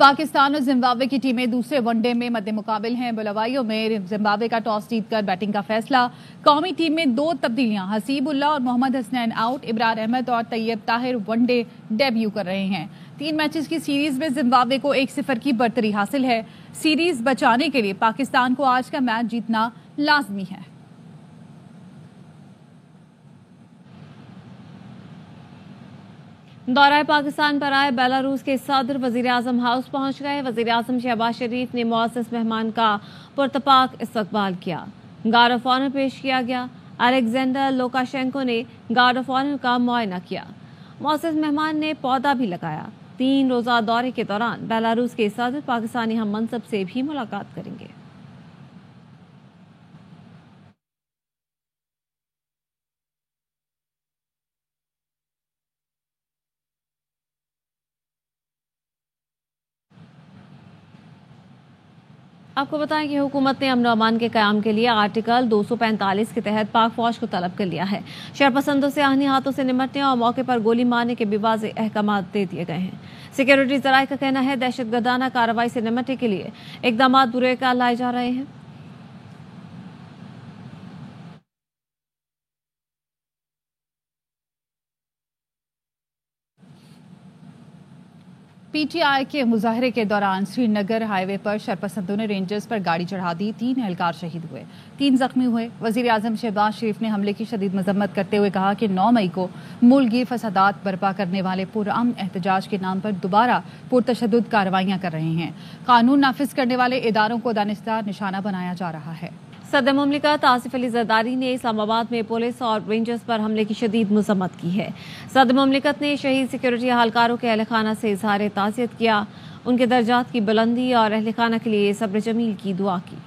पाकिस्तान और जिम्बाब्वे की टीमें दूसरे वनडे में मद्दे मुकाबिल हैं। बुलावाइयों में जिम्बाब्वे का टॉस जीतकर बैटिंग का फैसला। कौमी टीम में 2 तब्दीलियां, हसीबुल्ला और मोहम्मद हसनैन आउट, इब्रार अहमद और तैयब ताहिर वनडे डेब्यू कर रहे हैं। 3 मैचेस की सीरीज में जिम्बाब्वे को 1-0 की बढ़तरी हासिल है। सीरीज बचाने के लिए पाकिस्तान को आज का मैच जीतना लाजमी है। दौरा पाकिस्तान पर आए बेलारूस के सदर वजीर आजम हाउस पहुंच गए। वजीर आजम शहबाज शरीफ ने मुअज़्ज़ज़ मेहमान का पुरतपाक इस्तकबाल किया। गार्ड ऑफ ऑनर पेश किया गया। अलेक्जेंडर लुकाशेंको ने गार्ड ऑफ ऑनर का मुआयना किया। मुअज़्ज़ज़ मेहमान ने पौधा भी लगाया। 3 रोज़ा दौरे के दौरान बेलारूस के सदर पाकिस्तानी हम मनसब से भी मुलाकात करेंगे। आपको बताएं कि हुकूमत ने अमन और अमान के क़याम के लिए आर्टिकल 245 के तहत पाक फौज को तलब कर लिया है। शरपसंदों से आहनी हाथों से निपटने और मौके पर गोली मारने के भी वाज़ेह अहकाम दे दिए गए हैं। सिक्योरिटी ज़राए का कहना है दहशतगर्दाना कार्रवाई से निपटने के लिए इक़दाम बुरे कार लाए जा रहे हैं। पीटीआई के मुजाहरे के दौरान श्रीनगर हाईवे पर शरपसंदों ने रेंजर्स पर गाड़ी चढ़ा दी। 3 एहलकार शहीद हुए, 3 जख्मी हुए। वजीर आजम शहबाज शरीफ ने हमले की शदीद मजम्मत करते हुए कहा कि 9 मई को मुल्की फसादात बर्पा करने वाले पुरअमन एहतजाज के नाम पर दोबारा पुरतशद्दुद कार्रवाइयां कर रहे हैं। कानून नाफिज करने वाले इदारों को दानिस्ता निशाना बनाया जा रहा है। सदर मुमलिकत आसिफ अली जरदारी ने इस्लामाबाद में पुलिस और रेंजर्स पर हमले की शदीद मजम्मत की है। सदर मुमलिकत ने शहीद सिक्योरिटी अहलकारों के अहल खाना से इजहार ताज़ियत किया। उनके दर्जात की बुलंदी और अहल खाना के लिए सब्र जमील की दुआ की।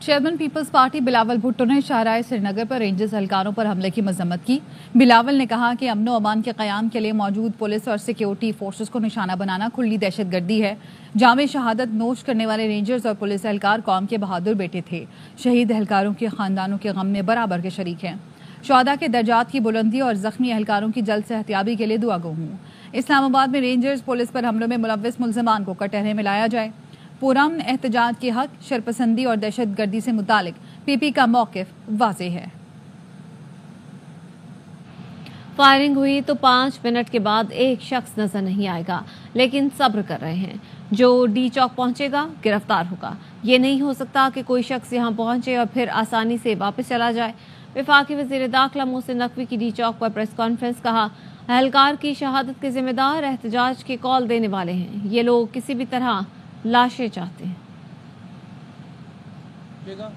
Chairman peoples party Bilawal Bhutto ने शाहराह श्रीनगर पर रेंजर्स एहलकारों पर हमले की मजम्मत की। बिलावल ने कहा कि अमन और अमान के क़याम के लिए मौजूद पुलिस और सिक्योरिटी फोर्सेस को निशाना बनाना खुली दहशतगर्दी है। जामे शहादत नोश करने वाले रेंजर्स और पुलिस एहलकार कौम के बहादुर बेटे थे। शहीद एहलकारों के खानदानों के गम में बराबर के शरीक हैं। शुहदा के दर्जात की बुलंदी और जख्मी एहलकारों की जल्द सेहतियाबी के लिए दुआ गो हूँ। इस्लामाबाद में रेंजर्स पुलिस पर हमलों में मुलव्विस मुल्ज़िमान को कटहरे में लाया जाए। पुरअमन एहतजाज के हक, शरपसंदी और दहशतगर्दी से मुतालिक पीपी का मौक़िफ़ वाज़ेह है। फायरिंग हुई तो 5 मिनट के बाद एक शख्स नजर नहीं आएगा, लेकिन सब्र कर रहे हैं। जो डी चौक पहुंचेगा गिरफ्तार होगा। ये नहीं हो सकता कि कोई शख्स यहां पहुंचे और फिर आसानी से वापस चला जाए। वफाकी वज़ीर दाखिला मोहसिन नकवी की डी चौक पर प्रेस कॉन्फ्रेंस। कहा, एहलकार की शहादत के जिम्मेदार एहतजाज के कॉल देने वाले हैं। ये लोग किसी भी तरह लाशें चाहते हैं।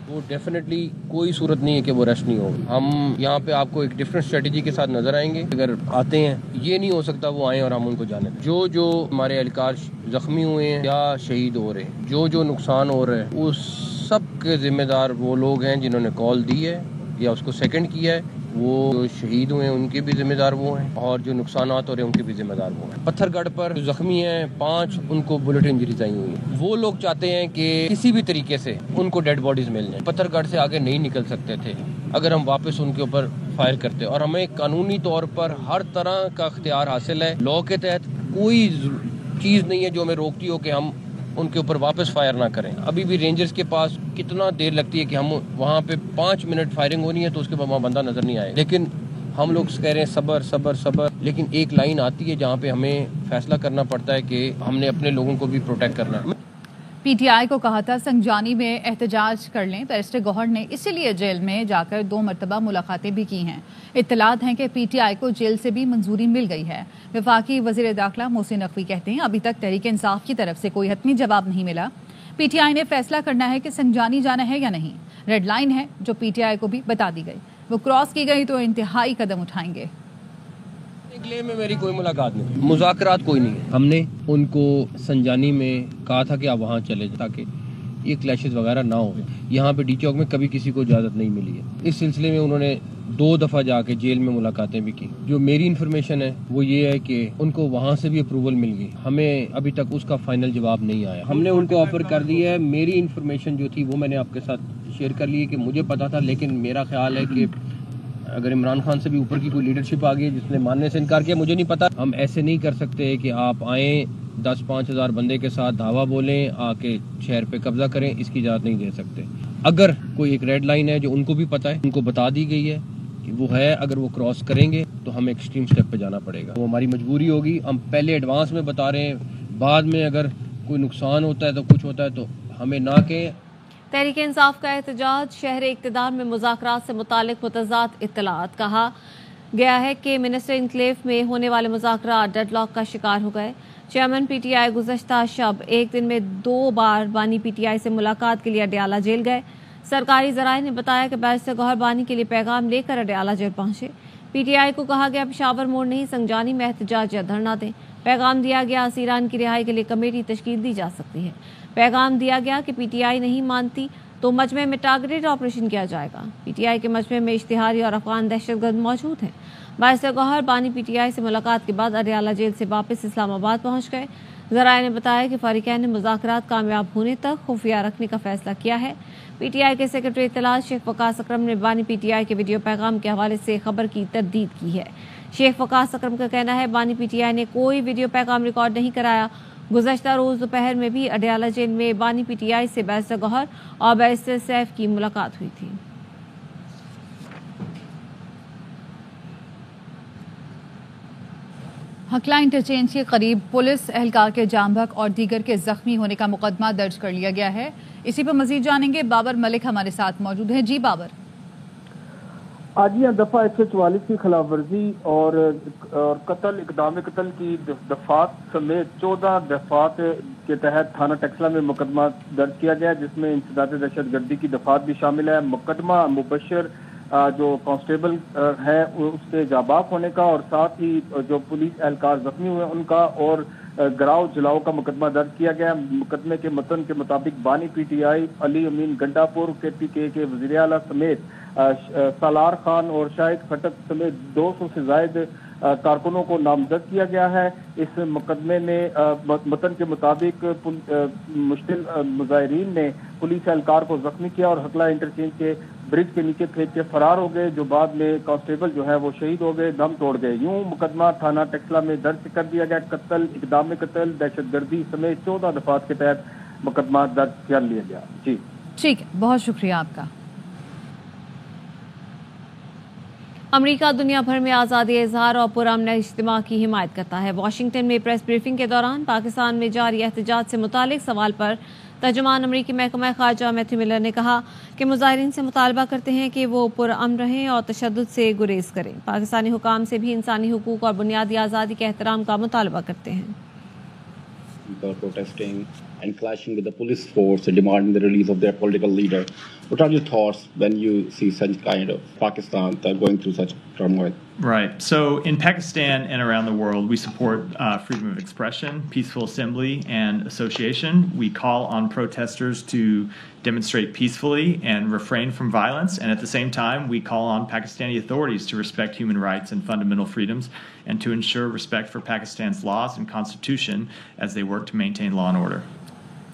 वो डेफिनेटली कोई सूरत नहीं है कि वो रश नहीं होगी। हम यहाँ पे आपको एक डिफरेंट स्ट्रेटजी के साथ नजर आएंगे। अगर आते हैं, ये नहीं हो सकता वो आए और हम उनको जाने दें। जो हमारे एहलकार जख्मी हुए हैं या शहीद हो रहे हैं, जो नुकसान हो रहा है, उस सब के जिम्मेदार वो लोग हैं जिन्होंने कॉल दी है या उसको सेकंड किया है। वो जो शहीद हुए हैं उनके भी जिम्मेदार वो हैं और जो नुकसान हो रहे हैं उनके भी जिम्मेदार वो हैं। पत्थरगढ़ पर जो जख्मी हैं 5, उनको बुलेट इंजरीज आई हुई हैं। वो लोग चाहते हैं कि किसी भी तरीके से उनको डेड बॉडीज मिल जाए। पत्थरगढ़ से आगे नहीं निकल सकते थे अगर हम वापस उनके ऊपर फायर करते, और हमें कानूनी तौर पर हर तरह का इख्तियार हासिल है। लॉ के तहत कोई चीज़ नहीं है जो हमें रोकती हो कि हम उनके ऊपर वापस फायर ना करें। अभी भी रेंजर्स के पास कितना देर लगती है कि हम वहाँ पे 5 मिनट फायरिंग होनी है तो उसके बाद वहाँ बंदा नजर नहीं आए। लेकिन हम लोग कह रहे हैं सबर सबर सबर, लेकिन एक लाइन आती है जहाँ पे हमें फैसला करना पड़ता है कि हमने अपने लोगों को भी प्रोटेक्ट करना है। पीटीआई को कहा था संगजानी में एहतजाज कर लें। बैरिस्टर गौहर ने इसीलिए जेल में जाकर 2 मरतबा मुलाकातें भी की हैं। इत्तलात हैं कि पीटीआई को जेल से भी मंजूरी मिल गई है। वफाकी वज़ीर दाखिला मोहसिन नकवी कहते हैं, अभी तक तहरीक इंसाफ की तरफ से कोई हतमी जवाब नहीं मिला। पीटीआई ने फैसला करना है कि संगजानी जाना है या नहीं। रेड लाइन है जो पीटीआई को भी बता दी गई, वो क्रॉस की गई तो इंतहाई कदम उठाएंगे। निकले में मेरी कोई मुलाकात नहीं, मुज़ाकरात कोई नहीं है। हमने उनको संजानी में कहा था कि आप वहाँ चले जाए ताकि ये क्लैशेस वगैरह ना हो। यहाँ पे डी चौक में कभी किसी को इजाज़त नहीं मिली है। इस सिलसिले में उन्होंने 2 दफ़ा जाके जेल में मुलाकातें भी की। जो मेरी इन्फॉर्मेशन है वो ये है कि उनको वहाँ से भी अप्रूवल मिल गई। हमें अभी तक उसका फाइनल जवाब नहीं आया। हमने उनको ऑफर कर दी है। मेरी इन्फॉर्मेशन जो थी वो मैंने आपके साथ शेयर कर ली है कि मुझे पता था, लेकिन मेरा ख्याल है कि अगर इमरान खान से भी ऊपर की कोई लीडरशिप आ गई जिसने मानने से इनकार किया, मुझे नहीं पता। हम ऐसे नहीं कर सकते कि आप आए 10-5 हज़ार बंदे के साथ धावा बोलें, आके शहर पे कब्जा करें, इसकी इजाज़त नहीं दे सकते। अगर कोई एक रेड लाइन है जो उनको भी पता है, उनको बता दी गई है कि वो है, अगर वो क्रॉस करेंगे तो हमें एक्सट्रीम स्टेप पे जाना पड़ेगा। वो हमारी मजबूरी होगी। हम पहले एडवांस में बता रहे हैं, बाद में अगर कोई नुकसान होता है तो कुछ होता है तो हमें ना कहें। तहरीक इंसाफ का एहतजाज शहर इक़्तिदार में मुज़ाकरात से मुतालिक मुतज़ाद इत्तलात। कहा गया है कि मिनिस्टर इनक्लेव में होने वाले मुज़ाकरात डेडलॉक का शिकार हो गए। चेयरमैन पीटीआई गुज़श्ता शब एक दिन में 2 बार बानी पीटीआई से मुलाकात के लिए अडयाला जेल गए। सरकारी ज़राए ने बताया कि बैरिस्टर गौहर बानी के लिए पैगाम लेकर अडयाला जेल पहुंचे। पीटीआई को कहा गया पेशावर मोड़ नहीं, संजानी में एहतजाज या धरना दें। पैगाम दिया गया असीरान की रिहाई के लिए कमेटी तश्कील दी जा सकती है। पैगाम दिया गया कि पीटीआई नहीं मानती तो मजमे में टारगेटेड ऑपरेशन किया जाएगा। पीटीआई के मजमे में इश्तिहारी और अफगान दहशतगर्द मौजूद हैं। बैरिस्टर गौहर बानी पीटीआई से मुलाकात के बाद अडयाला जेल से वापस इस्लामाबाद पहुंच गए। ज़राए ने बताया कि फारिकैन ने मुज़ाकरात कामयाब होने तक खुफिया रखने का फैसला किया है। पीटीआई के सेक्रेटरी इत्तलात शेख वकास अकरम ने बानी पीटीआई के वीडियो पैगाम के हवाले से खबर की तरदीद की है। शेख वकास अकरम का कहना है बानी पीटीआई ने कोई वीडियो पैगाम रिकॉर्ड नहीं कराया। गुज़श्ता रोज दोपहर में भी अडयाला जेल में बानी पीटीआई से बैरिस्टर गौहर और बैरिस्टर सैफ की मुलाकात हुई थी। हकला इंटरचेंज के करीब पुलिस एहलकार के जामबक और दीगर के जख्मी होने का मुकदमा दर्ज कर लिया गया है। इसी पर मजीद जानेंगे। बाबर मलिक हमारे साथ मौजूद हैं। जी बाबर। आजिया दफा 144 की खिलाफ वर्जी और कत्ल इकदाम कत्ल की दफात समेत 14 दफात के तहत थाना टेक्सला में मुकदमा दर्ज किया गया, जिसमें इंसदाद दहशतगर्दी की दफात भी शामिल है। मुकदमा मुबशर जो कांस्टेबल है उसके जाबाक होने का और साथ ही जो पुलिस एहलकार जख्मी हुए उनका और गिराव जलाओ का मुकदमा दर्ज किया गया। मुकदमे के मतन के मुताबिक बानी पीटीआई अली अमीन गंडापुर केपीके के वज़ीर आला समेत सालार खान और शाहिद खटक समेत 200 से जायद कारकुनों को नामजद किया गया है। इस मुकदमे में मतन के मुताबिक मुश्तिल मुजाहिरीन ने पुलिस एहलकार को जख्मी किया और हकला इंटरचेंज के ब्रिज के नीचे फेंक के फरार हो गए, जो बाद में कांस्टेबल जो है वो शहीद हो गए, दम तोड़ गए। यूं मुकदमा थाना टेक्सला में दर्ज कर दिया गया। कत्ल इकदाम कत्ल दहशतगर्दी समेत 14 दफात के तहत मुकदमा दर्ज कर लिया गया। जी ठीक है, बहुत शुक्रिया आपका। अमेरिका दुनिया भर में आज़ादी इजहार और पुरअमन इज्तिमा की हिमायत करता है। वाशिंगटन में प्रेस ब्रीफिंग के दौरान पाकिस्तान में जारी एहतजाज से मुतालिक सवाल पर तर्जुमान अमरीकी महकमा खारजा मैथ्यू मिलर ने कहा कि मुजाहिरीन से मुतालबा करते हैं कि वो पुरअमन रहें और तशद्दुद से गुरेज करें। पाकिस्तानी हुकाम से भी इंसानी हुकूक और बुनियादी आज़ादी के एहतराम का मुतालबा करते हैं। Protesting and clashing with the police force and demanding the release of their political leader. What are your thoughts when you see such kind of Pakistan going through such turmoil? Right. So in Pakistan and around the world, we support freedom of expression, peaceful assembly, and association. We call on protesters to demonstrate peacefully and refrain from violence. And at the same time, we call on Pakistani authorities to respect human rights and fundamental freedoms and to ensure respect for Pakistan's laws and constitution as they work to maintain law and order.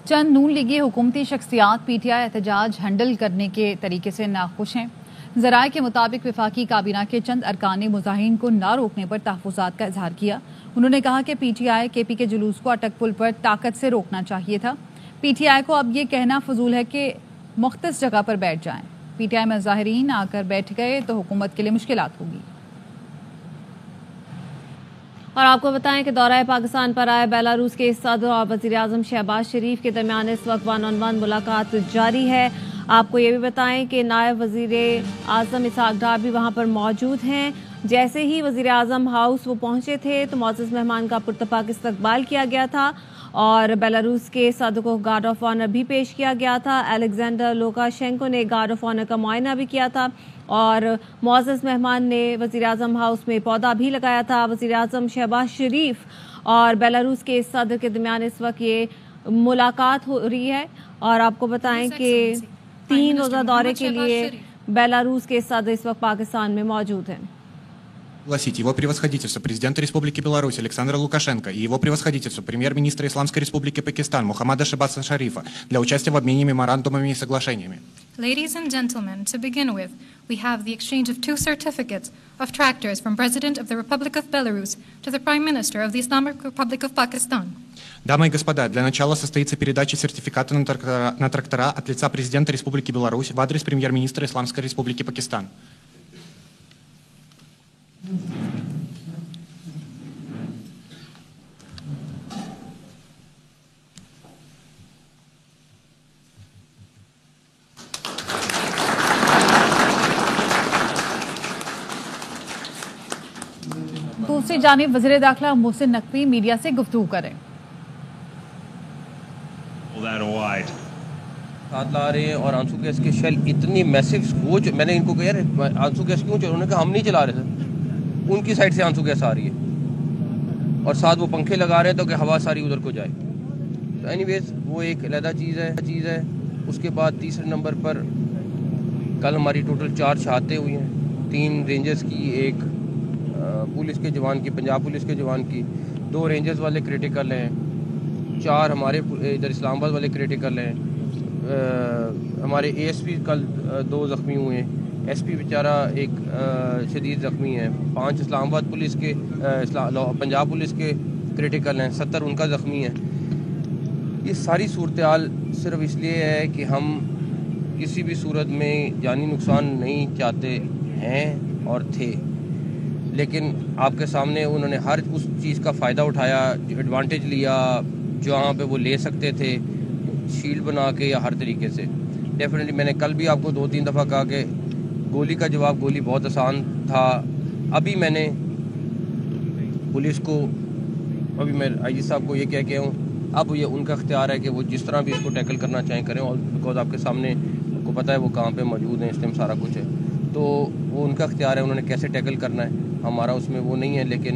चंद नून लीगी हुकूमती शख्सियात PTI एहतजाज handle करने के तरीके से नाखुश हैं। ज़राए के मुताबिक वफाकी काबीना के चंद अरकान ने मुजाहिरीन को ना रोकने पर तहफ़्फ़ुज़ात का इजहार किया। उन्होंने कहा कि पीटीआई केपी के जुलूस को अटक पुल पर ताकत से रोकना चाहिए था। पीटीआई को अब ये कहना फजूल है कि मुख्तस जगह पर बैठ जाएं। पीटीआई मुजाहिरीन आकर बैठ गए तो हुकूमत के लिए मुश्किलात होगी। और आपको बताएं कि दौरा पाकिस्तान पर आए बेलारूस के सदर और वज़ीर आज़म शहबाज शरीफ के दरमियान इस वक्त वन-ऑन-वन मुलाकात जारी है। आपको ये भी बताएं कि नायब वज़ीर आज़म इसहाक डार भी वहाँ पर मौजूद हैं। जैसे ही वज़ीर आज़म हाउस वो पहुँचे थे तो मुअज़्ज़ज़ मेहमान का पुरतपाक इस्तकबाल किया गया था और बेलारूस के सदर को गार्ड ऑफ ऑनर भी पेश किया गया था। अलेक्जेंडर लुकाशेंको ने गार्ड ऑफ ऑनर का मुआयना भी किया था और मुअज़्ज़ज़ मेहमान ने वज़ीर आज़म हाउस में पौधा भी लगाया था। वज़ीर आज़म शहबाज शरीफ और बेलारूस के सदर के दरमियान इस वक्त ये मुलाकात हो रही है और आपको बताएं कि 3 रोज़ा दौरे के लिए बेलारूस के सदर इस वक्त पाकिस्तान में मौजूद हैं। Пригласить его превосходительство президента Республики Беларусь Александра Лукашенко и его превосходительство премьер-министра Исламской Республики Пакистан Мухаммада Шабаса Шарифа для участия в обмене меморандумами и соглашениями. Ladies and gentlemen, to begin with, we have the exchange of 2 certificates of tractors from President of the Republic of Belarus to the Prime Minister of the Islamic Republic of Pakistan. Дамы и господа, для начала состоится передача сертификата на трактора от лица президента Республики Беларусь в адрес премьер-министра Исламской Республики Пакистан. दूसरी जानिब वज़ीर दाखिला Mohsin Naqvi media से गुफ्तगू करें। साथ ला रहे हैं और आंसू गैस के शेल इतनी मैसिव वो जो मैंने इनको कहा यार आंसू गैस क्यों चल, उन्होंने कहा हम नहीं चला रहे थे, उनकी साइड से आंसू गैस आ रही है और साथ वो पंखे लगा रहे हैं तो कि हवा सारी उधर को जाए। तो एनीवेज वो एक अलग चीज़ है। उसके बाद तीसरे नंबर पर कल हमारी टोटल 4 शहादतें हुई हैं, 3 रेंजर्स की, एक पुलिस के जवान की, पंजाब पुलिस के जवान की, 2 रेंजर्स वाले क्रिटिकल हैं, 4 हमारे इधर इस्लामाबाद वाले क्रिटिकल हैं। हमारे एएसपी कल 2 ज़ख्मी हुए हैं, एसपी बेचारा एक शदीद ज़ख्मी है, 5 इस्लामाबाद पुलिस के पंजाब पुलिस के क्रिटिकल हैं, 70 उनका ज़ख्मी है। ये सारी सूरत हाल सिर्फ इसलिए है कि हम किसी भी सूरत में जानी नुकसान नहीं चाहते हैं और थे, लेकिन आपके सामने उन्होंने हर उस चीज़ का फ़ायदा उठाया, एडवांटेज लिया जहाँ पे वो ले सकते थे, शील्ड बना के या हर तरीके से। डेफिनेटली मैंने कल भी आपको 2-3 दफ़ा कहा कि गोली का जवाब, गोली बहुत आसान था। अभी मैंने पुलिस को, अभी मैं आईजी साहब को ये कह के हूँ, अब ये उनका इख्तियार है कि वो जिस तरह भी इसको टैकल करना चाहें करें, और बिकॉज आपके सामने आपको पता है वो कहाँ पे मौजूद हैं, इस टाइम सारा कुछ है, तो वो उनका इख्तियार है उन्होंने कैसे टैकल करना है, हमारा उसमें वो नहीं है। लेकिन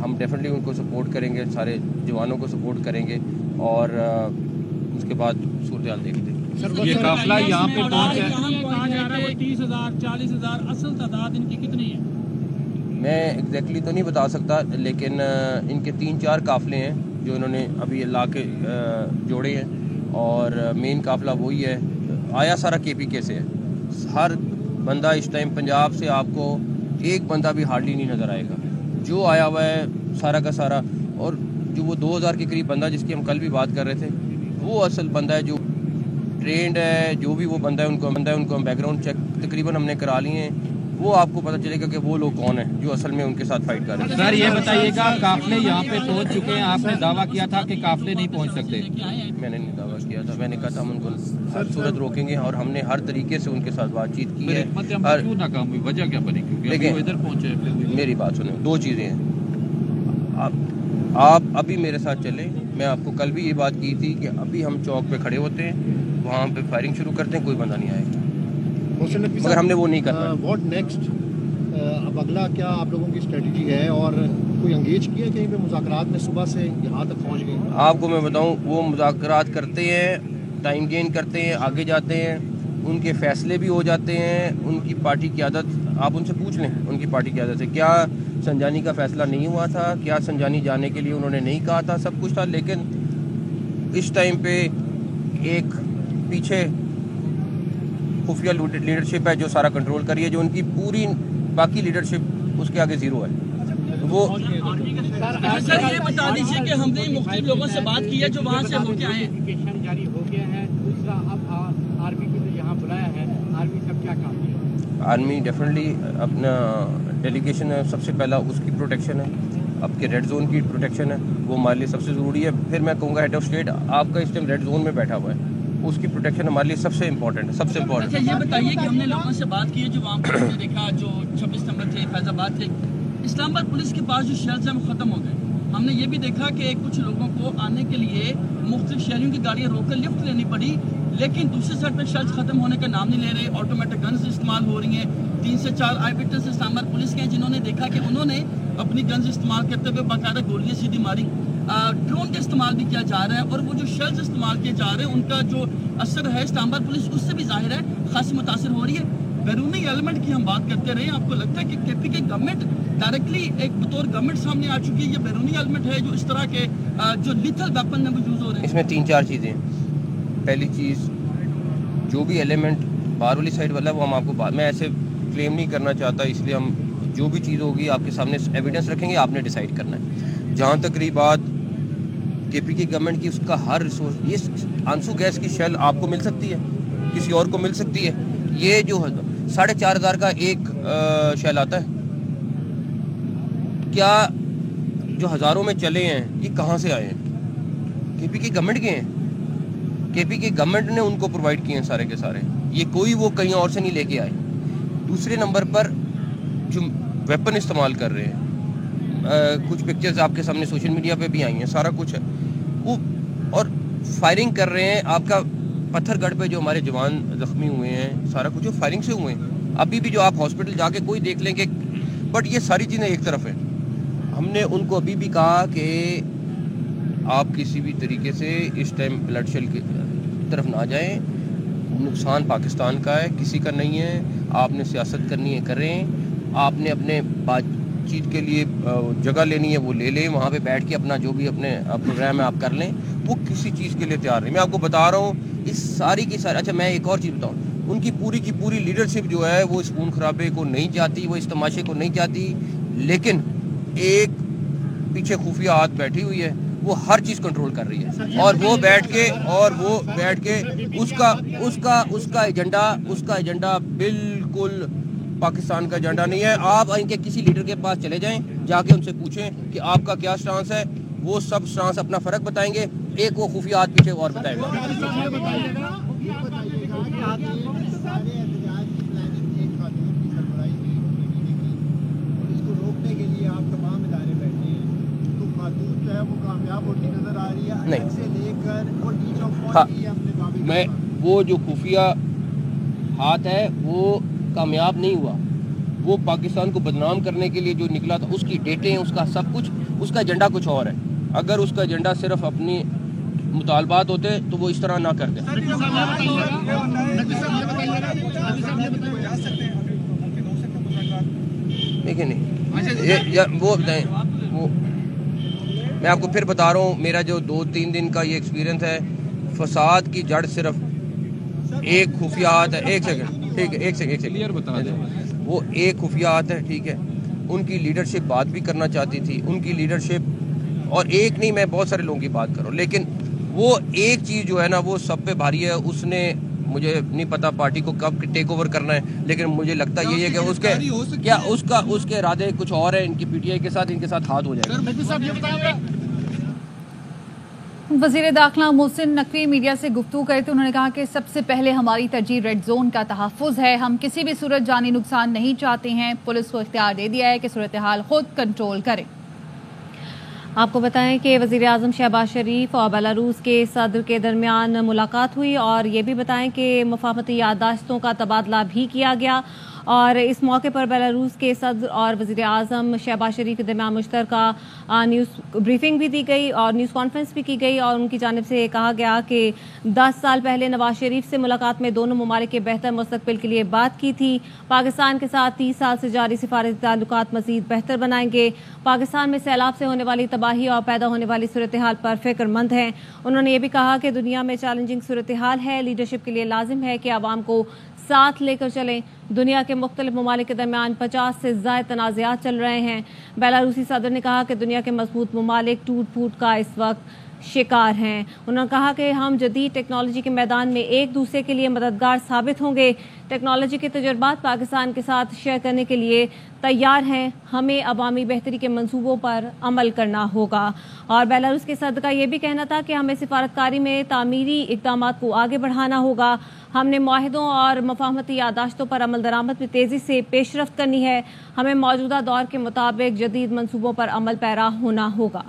हम डेफिनेटली उनको सपोर्ट करेंगे, सारे जवानों को सपोर्ट करेंगे और उसके बाद सूरत हाल देखते हैं। ये काफिला यहाँ पे पहुँचा है, 30,000 40,000 असल तादाद इनकी कितनी है? मैं एग्जैक्टली तो नहीं बता सकता, लेकिन इनके 3-4 काफिले हैं जो इन्होंने अभी ला के जोड़े हैं और मेन काफिला वही है। आया सारा KPK से है, हर बंदा इस टाइम पंजाब से आपको एक बंदा भी हार्डली नहीं नज़र आएगा, जो आया हुआ है सारा का सारा। और जो वो 2000 के करीब बंदा जिसकी हम कल भी बात कर रहे थे, वो असल बंदा है जो ट्रेंड है, जो भी वो बंदा है उनको हम बैकग्राउंड चेक तकरीबन हमने करा लिए हैं, वो आपको पता चलेगा कि वो लोग कौन हैं जो असल में उनके साथ फाइट कर रहे हैं। सर ये बताइएगा, काफिले यहाँ पे पहुँच चुके हैं, आपने दावा किया था कि काफिले नहीं पहुँच सकते। मैंने नहीं दावा किया था, मैंने कहा था हम उनको हर सूरत रोकेंगे और हमने हर तरीके से उनके साथ बातचीत की है। क्यों नाकाम हुई, वजह क्या बनी? क्योंकि इधर पहुँचे। मेरी बात सुने, 2 चीज़ें हैं। आप अभी मेरे साथ चले, मैं आपको कल भी ये बात की थी कि अभी हम चौक पे खड़े होते हैं, वहाँ पे फायरिंग शुरू करते हैं, कोई बंदा नहीं आएगा, मगर हमने वो नहीं करना। व्हाट नेक्स्ट, अब अगला क्या आप लोगों की स्ट्रेटजी है और कोई एंगेज किया कहीं पे मुज़ाकरात में? सुबह से यहाँ तक पहुँच गए। आपको मैं बताऊँ, वो मुज़ाकरात करते हैं, टाइम गेन करते हैं, आगे जाते हैं, उनके फैसले भी हो जाते हैं। उनकी पार्टी क़यादत, आप उनसे पूछ लें उनकी पार्टी क़यादत से, क्या संजानी का फैसला नहीं हुआ था, क्या संजानी जाने के लिए उन्होंने नहीं कहा था, सब कुछ था। लेकिन इस टाइम पे एक पीछे खुफिया लीडरशिप है जो सारा कंट्रोल करी है, जो उनकी पूरी बाकी लीडरशिप उसके आगे ज़ीरो है। वो सर ये बता दीजिए कि हमने मुख्तलिफ लोगों से बात की है जो वहाँ से होके आए हैं, जारी हो गया है। दूसरा, अब आर्मी को यहाँ बुलाया है, आर्मी सब क्या काम है? आर्मी डेफिनेटली अपना डेलीगेशन है, सबसे पहला उसकी प्रोटेक्शन है, आपके रेड जोन की प्रोटेक्शन है, वो हमारे लिए सबसे ज़रूरी है। फिर मैं कहूँगा हेड ऑफ स्टेट आपका इस टाइम रेड जोन में बैठा हुआ है, उसकी प्रोटेक्शन हमारे लिए सबसे इम्पोर्टेंट है, सबसे इम्पोर्टेंट। अच्छा ये बताइए कि हमने लोगों से बात की है जो वहाँ पर देखा, जो 26 नंबर थे फैजाबाद के, इस्लामाबाद पुलिस के पास जो शेल्स हैं वो ख़त्म हो गए। हमने ये भी देखा कि कुछ लोगों को आने के लिए मुख्तलिफ शहरों की गाड़ियाँ रोककर लिफ्ट लेनी पड़ी, लेकिन दूसरी साइड पर शेल्स ख़त्म होने का नाम नहीं ले रहे। ऑटोमेटिक गन्स इस्तेमाल हो रही हैं। 3 से 4 आई विटनेस इस्लामाबाद पुलिस के हैं जिन्होंने देखा कि उन्होंने अपनी गन्स इस्तेमाल करते हुए बाकायदा गोलियाँ सीधी मारी। ड्रोन का इस्तेमाल भी किया जा रहा है और वो जो शेल्स इस्तेमाल किए जा रहे हैं उनका जो असर है इस्लामाबाद पुलिस उससे भी जाहिर है खासी मुतासर हो रही है। बैरूनी एलिमेंट की हम बात करते रहे, आपको लगता है कि KPK गवर्नमेंट डायरेक्टली एक बतौर गवर्नमेंट सामने आ चुकी है, ये बैरूनी एलिमेंट है जो इस तरह के जो लिथल वेपन है वो यूज हो रहे हैं? इसमें 3-4 चीज़ें हैं। पहली चीज़, जो भी एलिमेंट बाहर वाली साइड वाला वो हम आपको बाद में ऐसे क्लेम नहीं करना चाहता, इसलिए हम जो भी चीज़ होगी आपके सामने एविडेंस रखेंगे, आपने डिसाइड करना है। जहाँ तक रही बात केपी की गवर्नमेंट की, उसका हर रिसोर्स, ये आंसू गैस की शेल आपको मिल सकती है, किसी और को मिल सकती है। ये जो 4,500 का एक शेल आता है, क्या जो हज़ारों में चले हैं ये कहाँ से आए हैं? केपी की गवर्नमेंट के हैं, केपी की गवर्नमेंट ने उनको प्रोवाइड किए हैं सारे के सारे, ये कोई वो कहीं और से नहीं लेके आए। दूसरे नंबर पर जो वेपन इस्तेमाल कर रहे हैं, कुछ पिक्चर्स आपके सामने सोशल मीडिया पे भी आई हैं, सारा कुछ है वो, और फायरिंग कर रहे हैं। आपका पत्थरगढ़ पे जो हमारे जवान जख्मी हुए हैं, सारा कुछ जो फायरिंग से हुए हैं, अभी भी जो आप हॉस्पिटल जाके कोई देख लेंगे। बट ये सारी चीज़ें एक तरफ है। हमने उनको अभी भी कहा कि आप किसी भी तरीके से इस टाइम ब्लडशेड की तरफ ना जाएं, नुकसान पाकिस्तान का है, किसी का नहीं है। आपने सियासत करनी है करें, आपने अपने बातचीत के लिए जगह लेनी है वो ले लें, वहाँ पे बैठ के अपना जो भी अपने प्रोग्राम है आप कर लें, वो किसी चीज़ के लिए तैयार नहीं। मैं आपको बता रहा हूँ इस सारी की सारी। अच्छा, मैं एक और चीज़ बताऊँ, उनकी पूरी की पूरी लीडरशिप जो है वो इस खून खराबे को नहीं चाहती, वो इस तमाशे को नहीं चाहती, लेकिन एक पीछे खुफिया हाथ बैठी हुई है, वो हर चीज़ कंट्रोल कर रही है। और वो बैठ के उसका एजेंडा बिल्कुल पाकिस्तान का एजेंडा नहीं है। आप इनके किसी लीडर के पास चले जाएं, जाके उनसे पूछें कि आपका क्या स्टांस है, वो सब स्टांस अपना फ़र्क बताएंगे। एक वो खुफिया हाथ पीछे और बताएगा। हाँ, मैं वो जो खुफिया हाथ है वो कामयाब नहीं हुआ, वो पाकिस्तान को बदनाम करने के लिए जो निकला था, उसकी डेटें, उसका सब कुछ, उसका एजेंडा कुछ और है। अगर उसका एजेंडा सिर्फ अपनी मुतालबात होते तो वो इस तरह ना करते। देखिए नहीं, वो बताएं, वो मैं आपको फिर बता रहा हूँ, मेरा जो 2-3 दिन का ये एक्सपीरियंस है, फसाद की जड़ सिर्फ एक खुफियात है। एक सेकंड, ठीक है, एक सेकंड क्लियर बता दें। वो एक खुफियात है, ठीक है। उनकी लीडरशिप बात भी करना चाहती थी, उनकी लीडरशिप, और एक नहीं, मैं बहुत सारे लोगों की बात कर रहा हूँ, लेकिन वो एक चीज़ जो है ना वो सब पे भारी है। उसने, मुझे नहीं पता पार्टी को कब टेक ओवर करना है, लेकिन मुझे लगता यही है कि उसके इरादे कुछ और है। इनकी पीटीआई के साथ, इनके साथ हाथ हो जाएगा। वज़ीर दाखिला मोहसिन नकवी मीडिया से गुफ्तगू करे थे। उन्होंने कहा कि सबसे पहले हमारी तरजीह रेड जोन का तहफ़्फ़ुज़ है, हम किसी भी सूरत जानी नुकसान नहीं चाहते हैं। पुलिस को इख्तियार दे दिया है कि सूरत हाल खुद कंट्रोल करें। आपको बताएं कि वज़ीर आज़म शहबाज शरीफ और बेलारूस के सदर के दरमियान मुलाकात हुई, और ये भी बताएं कि मुफाहमती याददाश्तों का तबादला भी किया गया। और इस मौके पर बेलारूस के सदर और वज़ीर आज़म शहबाज शरीफ के दरमियान मुश्तरका न्यूज़ ब्रीफिंग भी दी गई और न्यूज़ कॉन्फ्रेंस भी की गई, और उनकी जानिब से कहा गया कि 10 साल पहले नवाज शरीफ से मुलाकात में दोनों ममालिक के बेहतर मुस्तकबिल के लिए बात की थी। पाकिस्तान के साथ 30 साल से जारी सिफारती ताल्लुकात मज़ीद बेहतर बनाएंगे। पाकिस्तान में सैलाब से होने वाली तबाही और पैदा होने वाली सूरत हाल पर फिक्रमंद हैं। उन्होंने ये भी कहा कि दुनिया में चैलेंजिंग सूरत हाल है, लीडरशिप के लिए लाजिम है कि आवाम को साथ लेकर चलें। दुनिया के मुख्तलिफ ममालिक के दरमियान 50 से ज़ायद तनाज़ात चल रहे हैं। बेलारूसी सदर ने कहा कि दुनिया के मजबूत ममालिक टूट फूट का इस वक्त शिकार हैं। उन्होंने कहा कि हम जदीद टेक्नोलॉजी के मैदान में एक दूसरे के लिए मददगार साबित होंगे। टेक्नोलॉजी के तजुर्बात पाकिस्तान के साथ शेयर करने के लिए तैयार हैं। हमें अवामी बेहतरी के मंसूबों पर अमल करना होगा। और बेलारूस के सदर का ये भी कहना था कि हमें सिफारतकारी में तामीरी इक़दामात को आगे बढ़ाना होगा। हमने मुआहिदों और मुफाहमती यादाश्तों पर अमल दरामद में तेज़ी से पेशरफ्त करनी है। हमें मौजूदा दौर के मुताबिक जदीद मंसूबों पर अमल पैरा होना होगा।